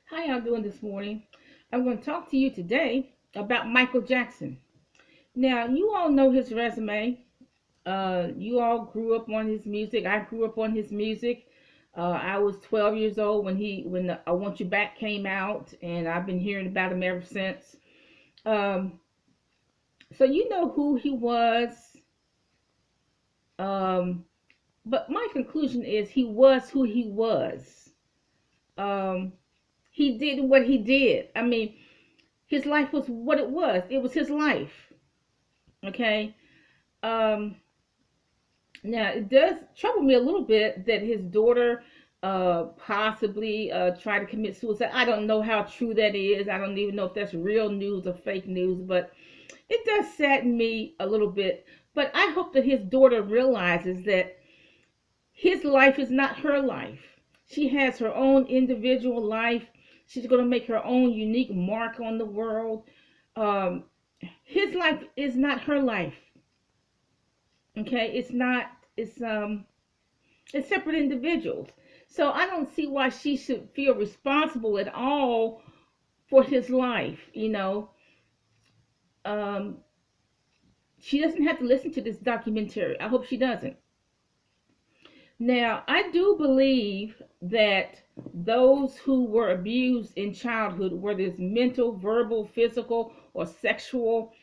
How y'all doing this morning? I'm going to talk to you today about Michael Jackson. Now, you all know his resume. You all grew up on his music. I grew up on his music. I was 12 years old when the I Want You Back came out, and I've been hearing about him ever since. Um, so you know who he was. Um, but my conclusion is he was who he was. Um, he did what he did. I mean, his life was what it was. It was his life. Okay. Um, Now it does trouble me a little bit that his daughter possibly tried to commit suicide. I don't know how true that is. I don't even know if that's real news or fake news, but it does sadden me a little bit. But I hope that his daughter realizes that his life is not her life. She has her own individual life. She's going to make her own unique mark on the world. Um, his life is not her life. Okay, it's not. It's separate individuals. So I don't see why she should feel responsible at all for his life. Um, she doesn't have to listen to this documentary. I hope she doesn't. Now, I do believe that those who were abused in childhood, whether it's mental, verbal, physical, or sexual,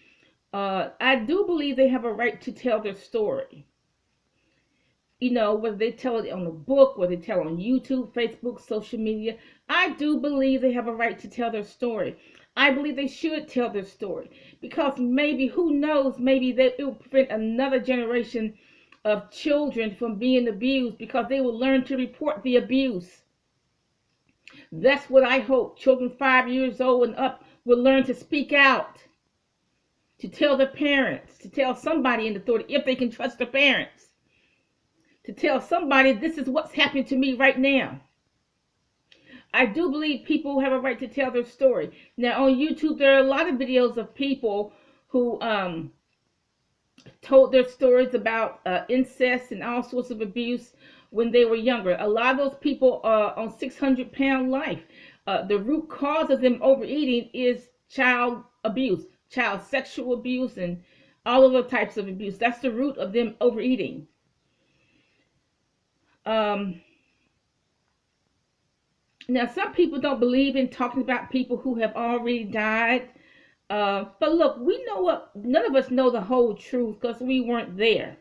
I do believe they have a right to tell their story. Whether they tell it on a book, whether they tell it on YouTube, Facebook, social media, I do believe they have a right to tell their story. I believe they should tell their story because maybe, who knows, maybe it will prevent another generation of children from being abused because they will learn to report the abuse. That's what I hope. Children 5 years old and up will learn to speak out, to tell their parents, to tell somebody in authority if they can trust their parents, to tell somebody this is what's happening to me right now. I do believe people have a right to tell their story. Now on YouTube, there are a lot of videos of people who told their stories about incest and all sorts of abuse when they were younger. A lot of those people are on 600-pound life. The root cause of them overeating is child abuse, child sexual abuse, and all of the types of abuse. That's the root of them overeating. Now, some people don't believe in talking about people who have already died. But look, we know what, none of us know the whole truth because we weren't there.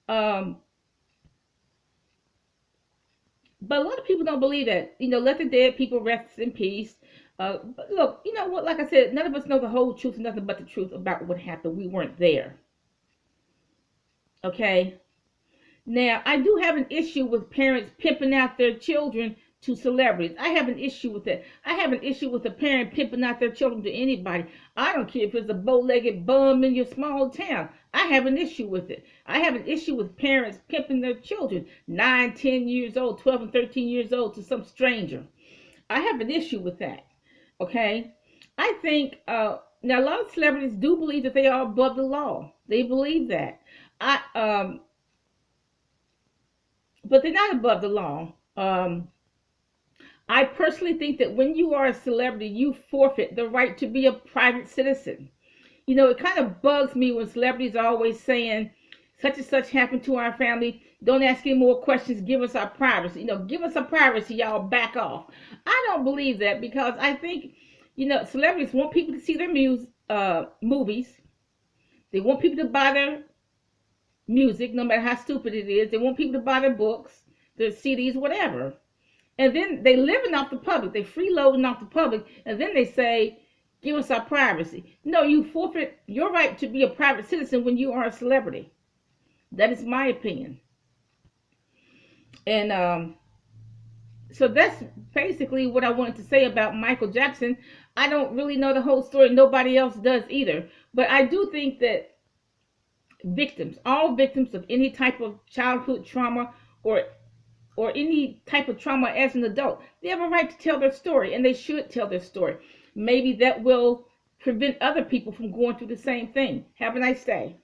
Um, but a lot of people don't believe that. Let the dead people rest in peace. But look, you know what? Like I said, none of us know the whole truth, nothing but the truth about what happened. We weren't there. Okay? Now, I do have an issue with parents pimping out their children to celebrities. I have an issue with that. I have an issue with a parent pimping out their children to anybody. I don't care if it's a bow-legged bum in your small town. I have an issue with it. I have an issue with parents pimping their children, 9, 10 years old, 12 and 13 years old, to some stranger. I have an issue with that. Okay? I think, now a lot of celebrities do believe that they are above the law. They believe that. But they're not above the law. I personally think that when you are a celebrity, you forfeit the right to be a private citizen. It kind of bugs me when celebrities are always saying, such and such happened to our family. Don't ask any more questions. Give us our privacy. Give us our privacy, y'all. Back off. I don't believe that because I think, celebrities want people to see their movies. They want people to buy their music, no matter how stupid it is. They want people to buy their books, their CDs, whatever. And then they living off the public. They freeloading off the public. And then they say, give us our privacy. No, you forfeit your right to be a private citizen when you are a celebrity. That is my opinion. And so that's basically what I wanted to say about Michael Jackson. I don't really know the whole story. Nobody else does either. But I do think that all victims of any type of childhood trauma or any type of trauma as an adult, they have a right to tell their story, and they should tell their story. Maybe that will prevent other people from going through the same thing. Have a nice day.